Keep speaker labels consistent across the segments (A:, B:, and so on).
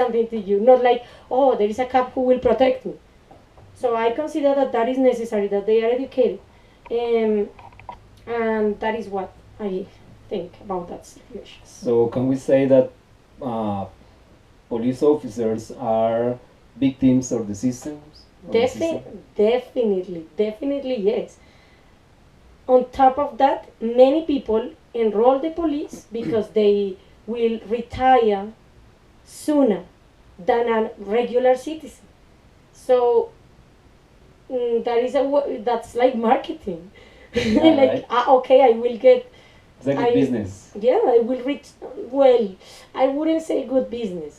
A: something to you, not like, oh, there is a cop who will protect me. So I consider that that is necessary, that they are educated, um, and that is what I think about that situation.
B: So can we say that uh, police officers are victims of the systems? Of the system?
A: Definitely, definitely yes. On top of that, many people enroll the police because they will retire sooner than a regular citizen. So that is that's like marketing.
B: Yeah,
A: Like
B: right.
A: okay, I will get
B: It's a good
A: I
B: business.
A: yeah, I will reach. Well, I wouldn't say good business.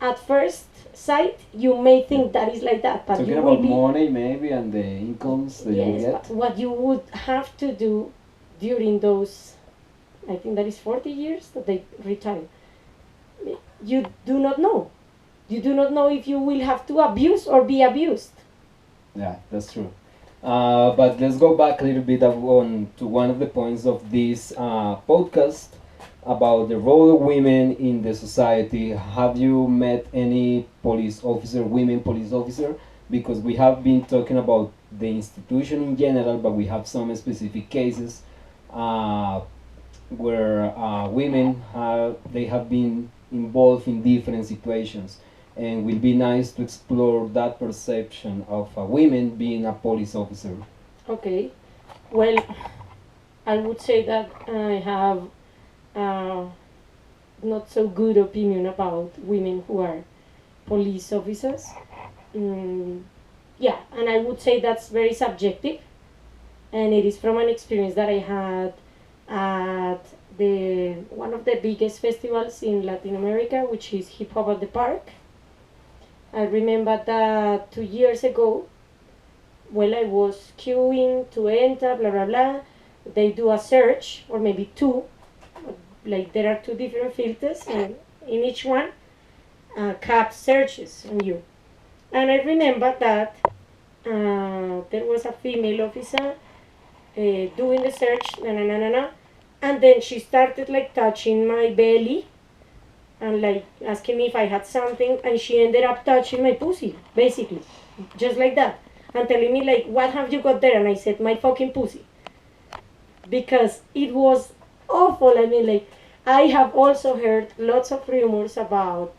A: At first sight, you may think that is like that, but
B: Talking
A: you will
B: about
A: be
B: money, maybe, and the incomes that you will
A: yes.
B: get.
A: But what you would have to do during those, I think that is 40 years that they retire. You do not know. You do not know if you will have to abuse or be abused.
B: Yeah, that's true. But let's go back a little bit on to one of the points of this podcast about the role of women in the society. Have you met any police officer, women police officer? Because we have been talking about the institution in general, but we have some specific cases uh, where women have been involved in different situations, and will be nice to explore that perception of women being a police officer.
A: Okay. Well, I would say that I have uh, not so good opinion about women who are police officers. Mm, yeah, and I would say that's very subjective, and it is from an experience that I had at the one of the biggest festivals in Latin America, which is Hip Hop at the Park. I remember that 2 years ago, while I was queuing to enter, blah blah blah, they do a search, or maybe two, like there are two different filters, and in each one, cap searches on you. And I remember that there was a female officer doing the search, na na na na na, and then she started like touching my belly and like asking me if I had something, and she ended up touching my pussy, basically, just like that, and telling me like, "What have you got there?" And I said, "My fucking pussy," because it was awful. I mean, like, I have also heard lots of rumors about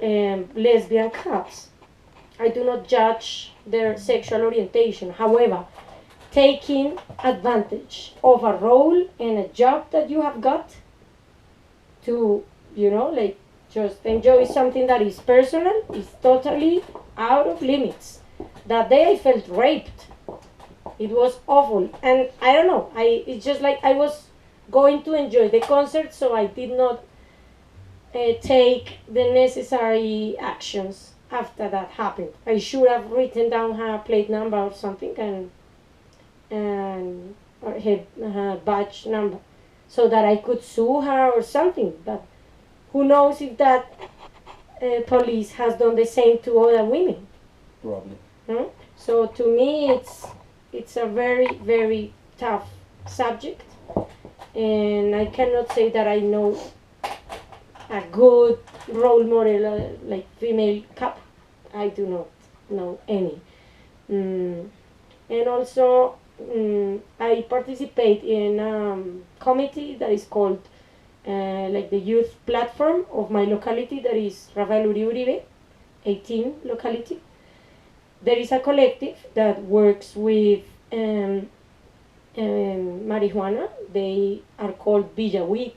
A: lesbian cops. I do not judge their sexual orientation. However, taking advantage of a role and a job that you have got to, like, just enjoy something that is personal is totally out of limits. That day I felt raped. It was awful. And I don't know, it's just like I was going to enjoy the concert, so I did not take the necessary actions after that happened. I should have written down her plate number or something, and or her badge number, so that I could sue her or something. But who knows if that police has done the same to other women?
B: Probably.
A: Hmm? So to me, it's a very very tough subject, and I cannot say that I know a good role model like female cop. I do not know any. Mm. And also, I participate in a committee that is called like the youth platform of my locality, that is Rafael Uribe 18 locality. There is a collective that works with marijuana. They are called Villa Weed.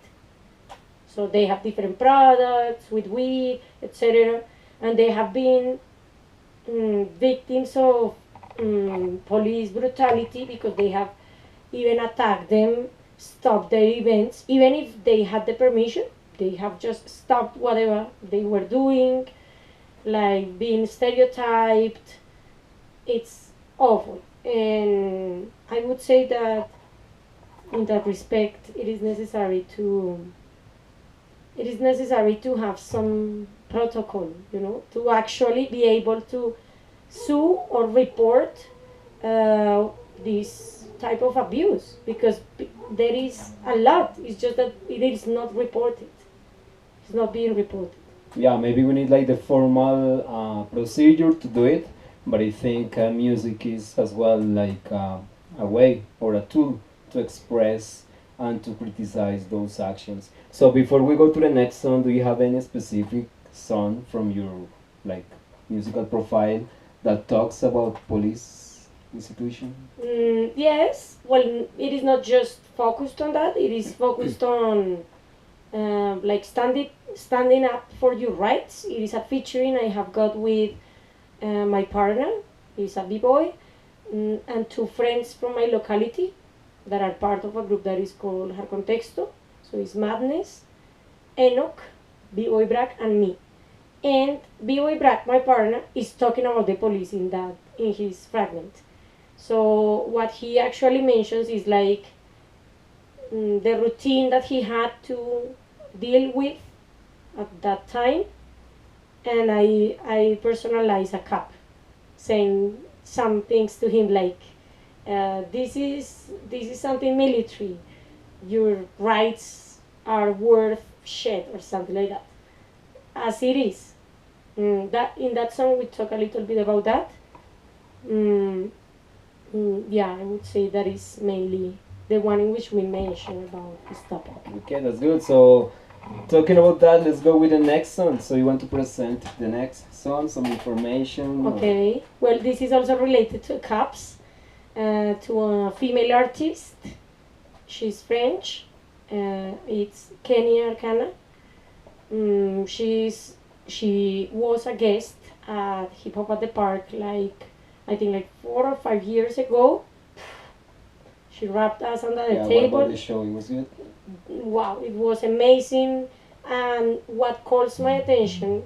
A: So they have different products with weed, etc. And they have been victims of police brutality because they have even attacked them, stopped their events, even if they had the permission. They have just stopped whatever they were doing, like being stereotyped. It's awful. And I would say that in that respect, it is necessary to have some protocol, to actually be able to sue or report this type of abuse, because there is a lot. It's just that it is not reported. It's not being reported.
B: yeah, maybe we need like the formal procedure to do it, but I think music is as well like a way or a tool to express and to criticize those actions. So before we go to the next song, do you have any specific song from your like musical profile that talks about police institution?
A: Yes, well, it is not just focused on that. It is focused on like standing up for your rights. It is a featuring I have got with my partner. He's a b-boy, and two friends from my locality that are part of a group that is called Har Contexto. So it's Madness, Enoch, b-boy Brack, and me. And b-boy Brack, my partner, is talking about the police in his fragment. So what he actually mentions is like the routine that he had to deal with at that time, and I personalize a cup, saying some things to him like, this is something military. Your rights are worth shit or something like that. As it is. That in that song we talk a little bit about that. Mm, yeah, I would say that is mainly the one in which we mention about this topic.
B: Okay, that's good. So talking about that, let's go with the next song. So you want to present the next song, some information?
A: Okay. Well, this is also related to cups, to a female artist. She's French. It's Kenny Arkana. She was a guest at Hip Hop at the Park like I think like 4 or 5 years ago. She rapped us under the
B: Yeah, what
A: table.
B: about the show? It was good.
A: Wow, it was amazing. And what calls my attention,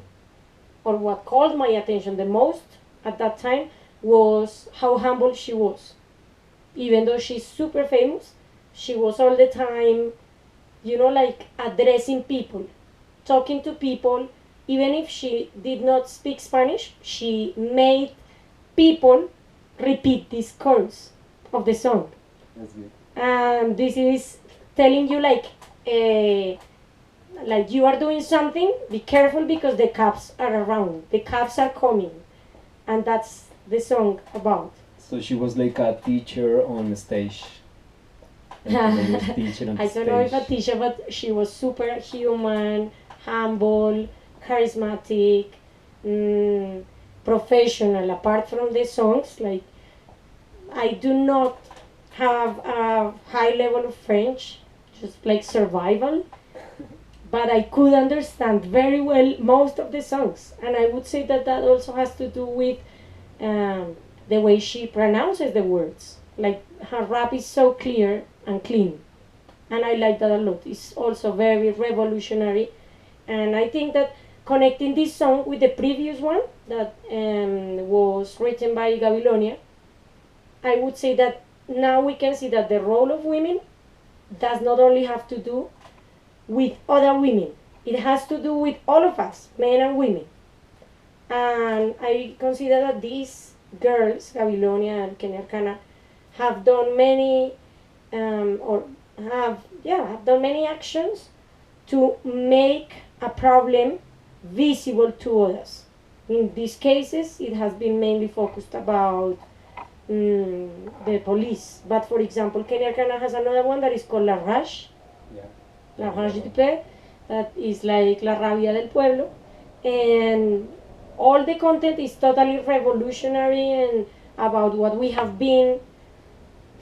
A: or what called my attention the most at that time, was how humble she was. Even though she's super famous, she was all the time, like addressing people, talking to people. Even if she did not speak Spanish, she made people repeat this chorus of the song.
B: That's good.
A: And this is telling you like you are doing something, be careful because the cops are around, the cops are coming. And that's the song about.
B: So she was like a teacher on the stage. Like a famous teacher on the
A: I don't know if a
B: stage.
A: teacher, but she was super human, humble, charismatic, mm, professional. Apart from the songs, like I do not have a high level of French, just like survival, but I could understand very well most of the songs, and I would say that that also has to do with the way she pronounces the words. Like her rap is so clear and clean, and I like that a lot. It's also very revolutionary, and I think that connecting this song with the previous one that was written by Gabilonia, I would say that now we can see that the role of women does not only have to do with other women, it has to do with all of us, men and women. And I consider that these girls, Gabilonia and Kenya Arkana, have done many, or have done many actions to make a problem visible to others. In these cases, it has been mainly focused about the police. But for example, Kenya Arkana has another one that is called La Rage,
B: Yeah.
A: La Rage du Peuple, that is like La Rabia del Pueblo. And all the content is totally revolutionary and about what we have been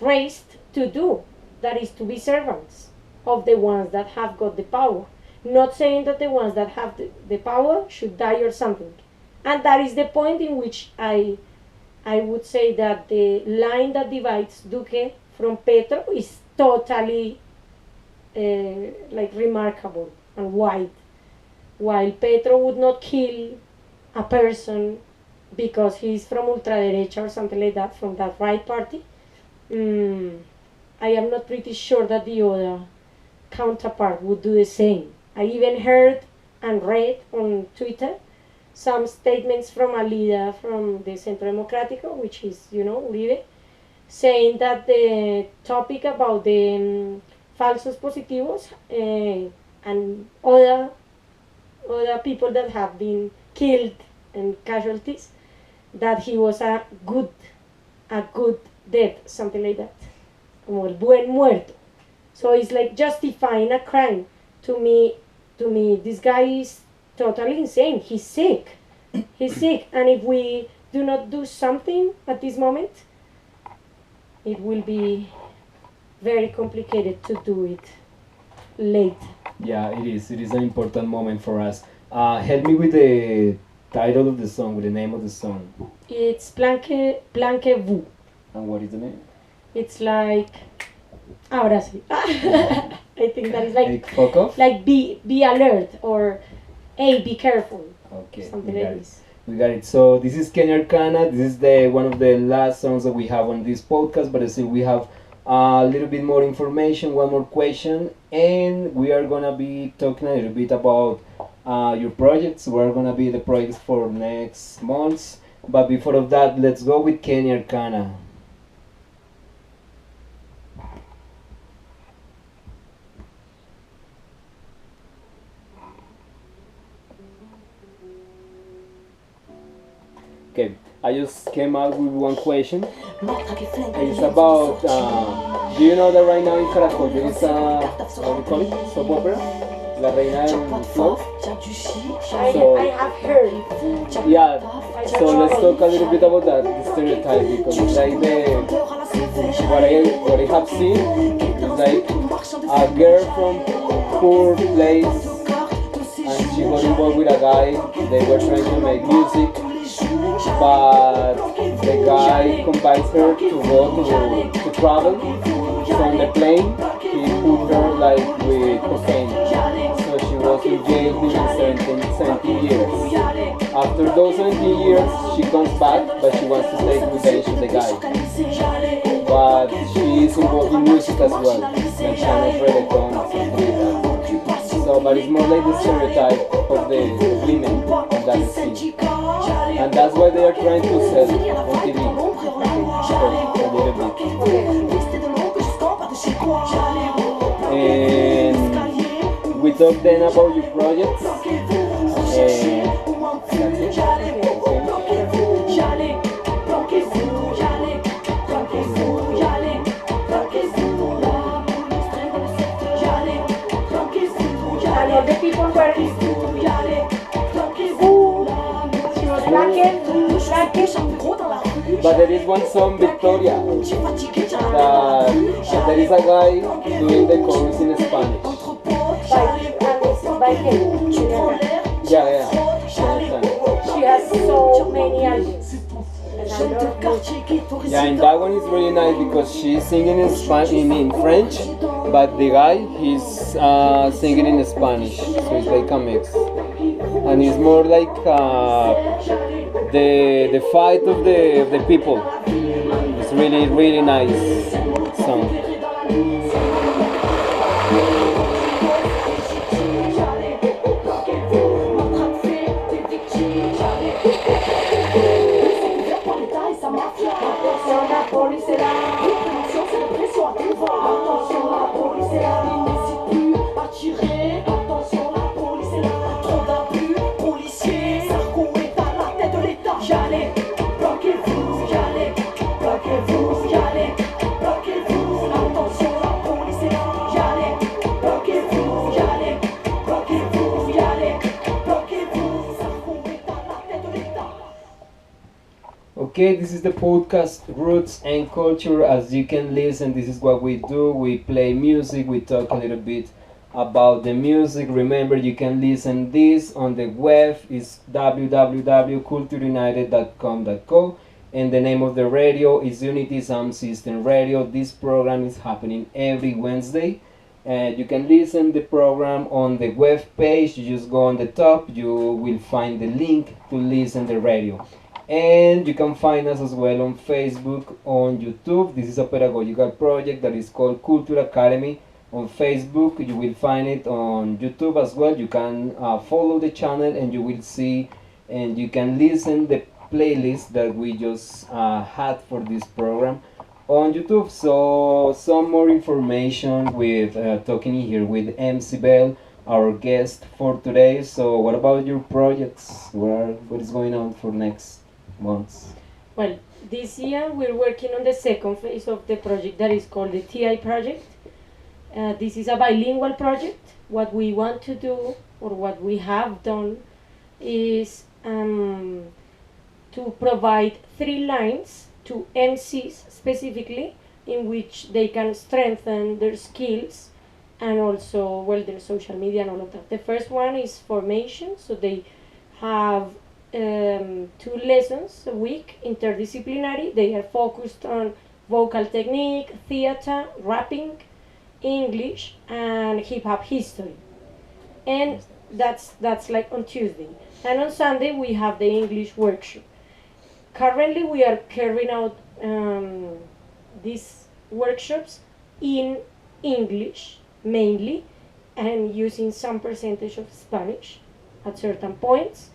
A: raised to do, that is to be servants of the ones that have got the power. Not saying that the ones that have the power should die or something. And that is the point in which I would say that the line that divides Duque from Petro is totally like remarkable and wide. While Petro would not kill a person because he's from ultraderecha or something like that, from that right party, I am not pretty sure that the other counterpart would do the same. I even heard and read on Twitter some statements from a leader from the Centro Democrático, which is, Uribe, saying that the topic about the falsos positivos and other other people that have been killed and casualties, that he was a good death, something like that, como el buen muerto. So it's like justifying a crime. To me, this guy is totally insane. He's sick. He's sick, and if we do not do something at this moment, it will be very complicated to do it late.
B: Yeah, it is. It is an important moment for us. Help me with the title of the song, with the name of the song.
A: It's Planque Vous.
B: And what is the name?
A: It's like, ahora sí. I think that is like
B: fuck off?
A: like be alert, or hey, be careful,
B: Okay,
A: something
B: we got
A: like
B: it.
A: this.
B: We got it. So this is Kenny Arkana. This is the one of the last songs that we have on this podcast. But still, we have a little bit more information, one more question, and we are gonna be talking a little bit about your projects. We're gonna be the projects for next months. But before of that, let's go with Kenny Arkana. Okay, I just came out with one question. It's about, do you know that right now in Caracol there is a, what do you call it, soap opera? La Reina del Flow?
A: I have heard.
B: Yeah, so let's talk a little bit about that, the stereotype, because it's like what I have seen is like a girl from poor place, and she got involved with a guy. They were trying to make music, but the guy convinced her to go to travel. So on the plane, he put her like with cocaine. So she was in jail during 17 years. After those 17 years, she comes back, but she wants to take revenge on the guy. But she is involved in music as well, like kind of reggaeton or something like that. So, but it's more like the stereotype of the women on that scene. And that's why they are trying to sell on TV. A little bit. And we talked then about your projects.
A: And all the people were, she was planking.
B: But there is one song, Victoria, that there is a guy doing the chorus in Spanish.
A: By him.
B: Yeah.
A: She has so many albums. And I love music.
B: Yeah, and that one is really nice because she's singing in French, but the guy he's singing in Spanish, so it's like a mix, and it's more like the fight of the people. It's really nice song. Okay, this is the podcast Roots and Culture. As you can listen, this is what we do. We play music, we talk a little bit about the music. Remember, you can listen this on the web. It's www.cultureunited.com.co, and the name of the radio is Unity Sound System Radio. This program is happening every Wednesday. And you can listen the program on the web page. You just go on the top, you will find the link to listen the radio. And you can find us as well on Facebook, on YouTube. This is a pedagogical project that is called Culture Academy on Facebook. You will find it on YouTube as well. You can follow the channel and you will see, and you can listen the playlist that we just had for this program on YouTube. So some more information with talking here with MC Belle our guest for today. So, what about your projects? What is going on for next months?
A: Well, this year we're working on the second phase of the project that is called the TI project. This is a bilingual project. What we want to do, or what we have done, is to provide 3 lines to MCs specifically, in which they can strengthen their skills and also, well, their social media and all of that. The first one is formation, so they have 2 lessons a week, interdisciplinary. They are focused on vocal technique, theater, rapping, English, and hip hop history. And that's like on Tuesday. And on Sunday we have the English workshop. Currently we are carrying out these workshops in English mainly, and using some percentage of Spanish at certain points.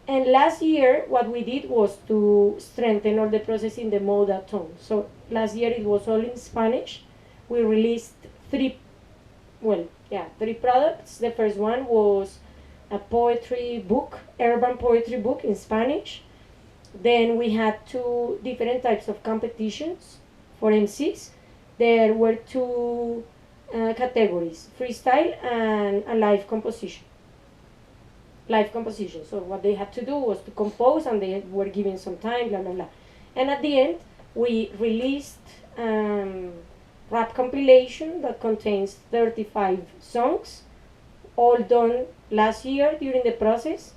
A: And last year, what we did was to strengthen all the process in the mother tongue. So last year it was all in Spanish. We released three products. The first one was a poetry book, urban poetry book in Spanish. Then we had 2 different types of competitions for MCs. There were 2 categories: freestyle and a live composition. Live composition. So what they had to do was to compose, and they were given some time, blah blah blah. And at the end, we released rap compilation that contains 35 songs, all done last year during the process,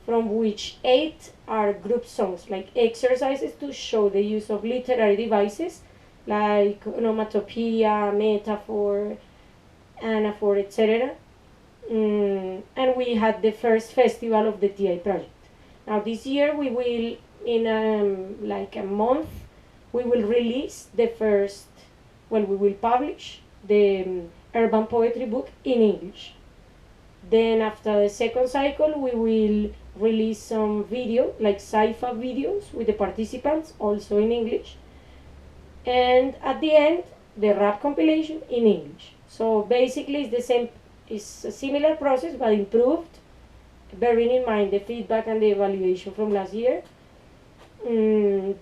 A: from which 8 are group songs, like exercises to show the use of literary devices like onomatopoeia, metaphor, anaphor, etc. And we had the first festival of the TI project. Now this year we will, in like a month, we will release the first, well, we will publish the urban poetry book in English. Then after the second cycle, we will release some video, like sci-fi videos with the participants, also in English. And at the end, the rap compilation in English. So basically it's the same, it's a similar process but improved, bearing in mind the feedback and the evaluation from last year.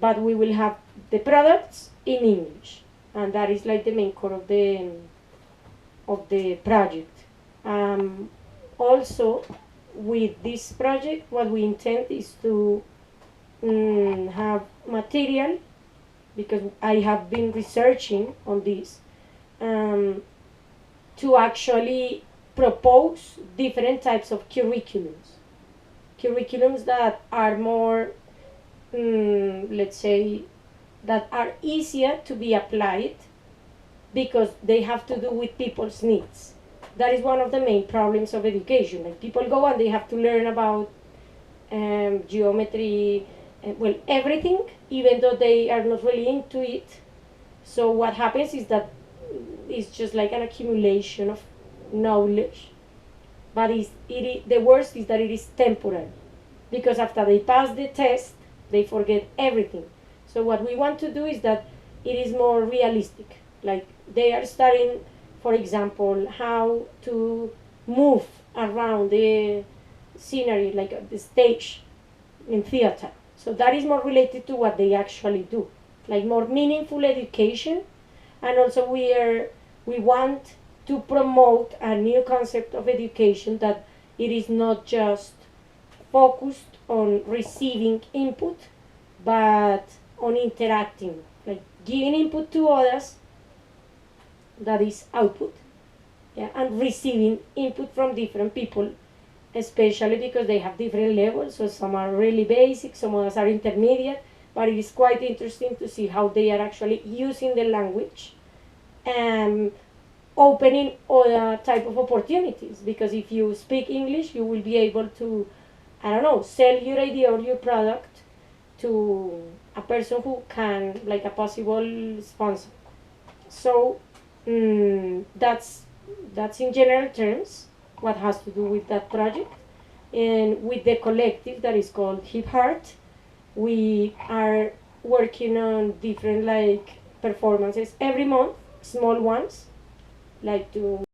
A: But we will have the products in English, and that is like the main core of the project. Also, with this project, what we intend is to have material, because I have been researching on this, to actually propose different types of curriculums that are more, let's say, that are easier to be applied, because they have to do with people's needs. That is one of the main problems of education. Like, people go and they have to learn about geometry, well, everything, even though they are not really into it. So what happens is that it's just like an accumulation of knowledge, but the worst is that it is temporary, because after they pass the test, they forget everything. So what we want to do is that it is more realistic. Like, they are studying, for example, how to move around the scenery, like the stage in theater. So that is more related to what they actually do, like more meaningful education. And also we want to promote a new concept of education, that it is not just focused on receiving input, but on interacting, like giving input to others, that is output, yeah, and receiving input from different people, especially because they have different levels. So some are really basic, some others are intermediate, but it is quite interesting to see how they are actually using the language and opening other type of opportunities. Because if you speak English, you will be able to, I don't know, sell your idea or your product to a person who can, like a possible sponsor. So that's in general terms what has to do with that project. And with the collective that is called Hip Heart, we are working on different, like, performances every month, small ones, like to